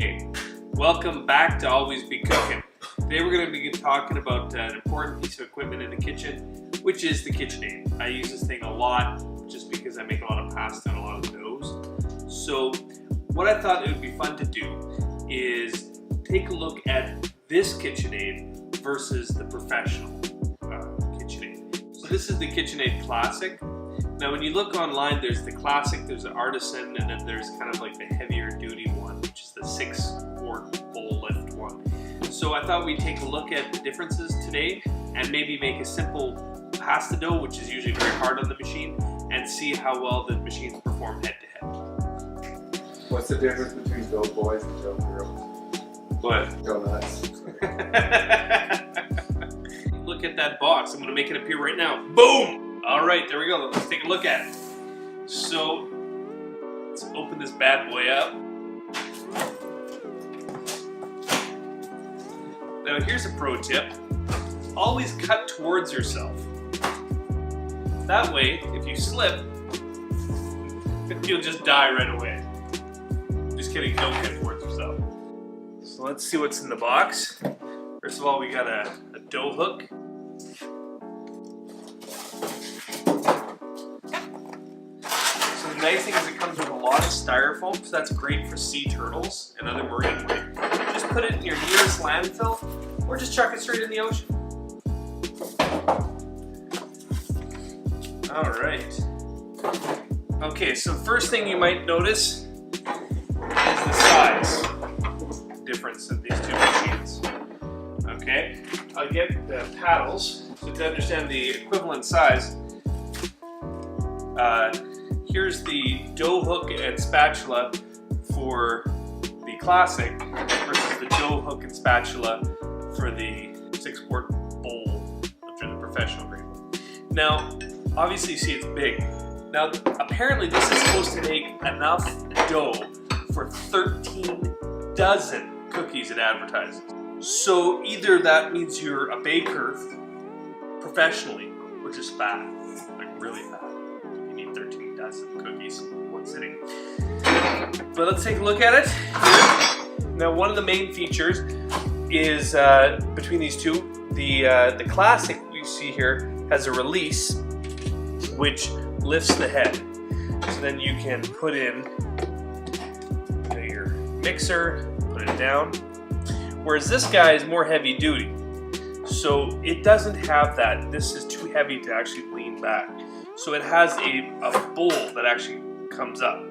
Hey, welcome back to Always Be Cooking. Today we're going to be talking about an important piece of equipment in the kitchen, which is the Kitchenaid. I use this thing a lot just because I make a lot of pasta and a lot of doughs. So what I thought it would be fun to do is take a look at this Kitchenaid versus the professional Kitchenaid. So this is the Kitchenaid Classic. Now when you look online, there's the Classic, there's the Artisan, and then there's kind of like the heavier duty one, which is the 6-quart full lift one. So I thought we'd take a look at the differences today and maybe make a simple pasta dough, which is usually very hard on the machine, and see how well the machines perform head to head. What's the difference between dough boys and dough girls? What? Donuts. Look at that box. I'm going to make it appear right now. Boom! All right, there we go. Let's take a look at it. So let's open this bad boy up. Now here's a pro tip. Always cut towards yourself. That way, if you slip, you'll just die right away. Just kidding, don't cut towards yourself. So let's see what's in the box. First of all, we got a dough hook. So the nice thing is it comes with a lot of styrofoam, so that's great for sea turtles and other marine life. Just put it in your nearest landfill, or just chuck it straight in the ocean. All right. Okay, so first thing you might notice is the size difference of these two machines. Okay, I'll get the paddles. So to understand the equivalent size, here's the dough hook and spatula for the Classic versus the dough hook and spatula for the 6-quart bowl, which are the professional grade one. Now, obviously you see it's big. Now, apparently this is supposed to make enough dough for 13 dozen cookies it advertises. So either that means you're a baker professionally, or just fat, like really fat. You need 13 dozen cookies in one sitting. But let's take a look at it here. Now, one of the main features is between these two, the Classic we see here has a release which lifts the head. So then you can put in your mixer, put it down. Whereas this guy is more heavy duty. So it doesn't have that. This is too heavy to actually lean back. So it has a bowl that actually comes up.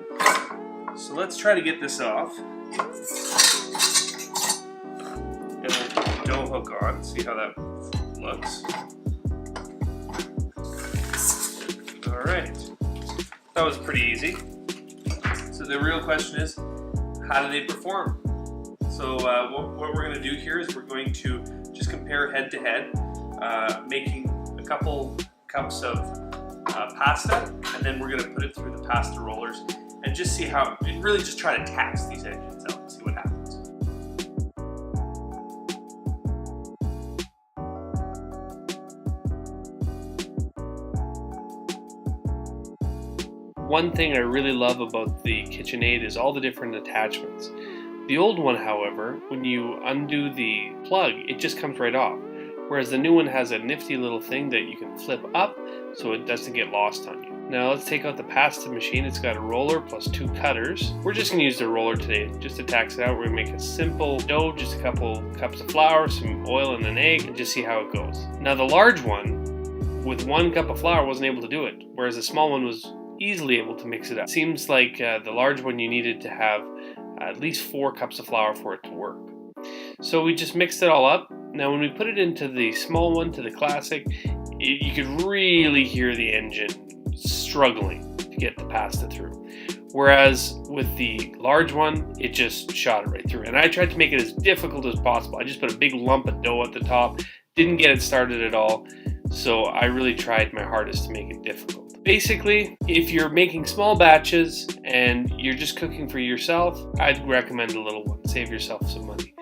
So let's try to get this off. And we'll put the dough hook on, see how that looks. All right, that was pretty easy. So the real question is, how do they perform? So what we're going to do here is we're going to just compare head to head, making a couple cups of pasta, and then we're going to put it through the pasta rollers and just see how, and really just try to tax these engines out and see what happens. One thing I really love about the Kitchenaid is all the different attachments. The old one, however, when you undo the plug, it just comes right off. Whereas the new one has a nifty little thing that you can flip up so it doesn't get lost on you. Now let's take out the pasta machine. It's got a roller plus 2 cutters. We're just gonna use the roller today just to tax it out. We're gonna make a simple dough, just a couple cups of flour, some oil and an egg, and just see how it goes. Now the large one, with 1 cup of flour, wasn't able to do it, whereas the small one was easily able to mix it up. Seems like the large one you needed to have at least 4 cups of flour for it to work. So we just mixed it all up. Now when we put it into the small one, to the Classic, you could really hear the engine struggling to get the pasta through. Whereas with the large one, it just shot it right through. And I tried to make it as difficult as possible. I just put a big lump of dough at the top, didn't get it started at all. So I really tried my hardest to make it difficult. Basically, if you're making small batches and you're just cooking for yourself, I'd recommend a little one. Save yourself some money.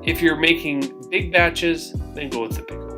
If you're making big batches, then go with the bigger one.